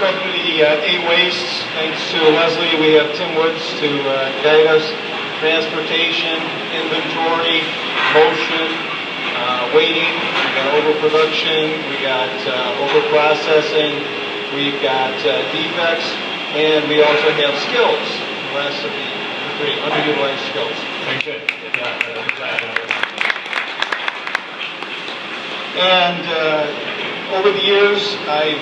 go through the 8 wastes. Thanks to Leslie, we have Tim Woods to guide us. Transportation, inventory, motion, waiting. We got overproduction. We got overprocessing. We've got defects, and we also have skills. The last of the 3 underutilized skills. Very good. And over the years, I've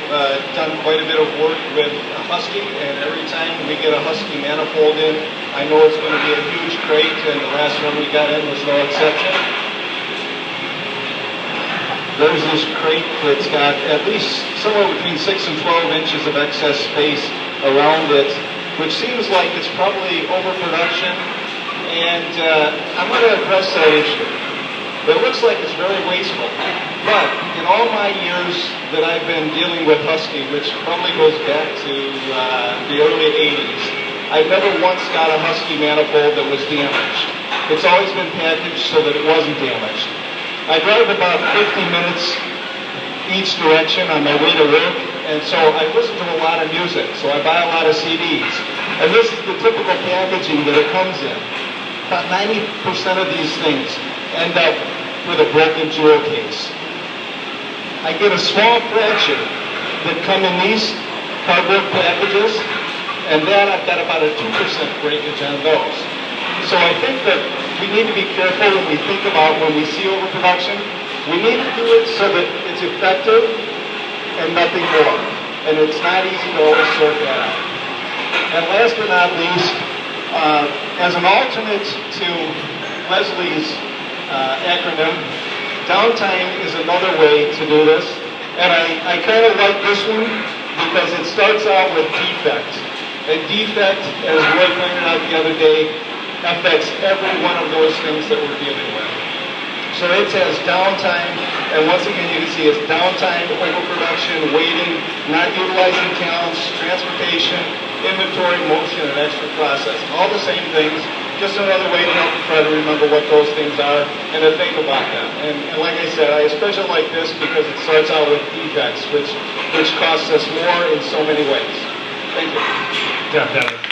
done quite a bit of work with Husky, and every time we get a Husky manifold in, I know it's going to be a huge crate, and the last one we got in was no exception. There's this crate that's got at least somewhere between 6 and 12 inches of excess space around it, which seems like it's probably overproduction, and I'm going to address that issue. It looks like it's very wasteful, but in all my years that I've been dealing with Husky, which probably goes back to the early 80s, I've never once got a Husky manifold that was damaged. It's always been packaged so that it wasn't damaged. I drive about 50 minutes each direction on my way to work, and so I listen to a lot of music, so I buy a lot of CDs. And this is the typical packaging that it comes in. About 90% of these things end up with a broken jewel case. I get a small fraction that come in these cardboard packages, and then I've got about a 2% breakage on those. So I think that we need to be careful when we think about when we see overproduction. We need to do it so that it's effective and nothing more. And it's not easy to always sort that out. And last but not least, as an alternate to Leslie's acronym, downtime is another way to do this. And I kind of like this one because it starts out with defect. And defect, as Roy pointed out the other day, affects every one of those things that we're dealing with. So it says downtime, and once again you can see it's downtime, overproduction, waiting, not utilizing talents, transportation, inventory, motion, and extra processing. All the same things, just another way to help you try to remember what those things are and to think about them. And like I said, I especially like this because it starts out with defects, which costs us more in so many ways. Thank you. Yeah,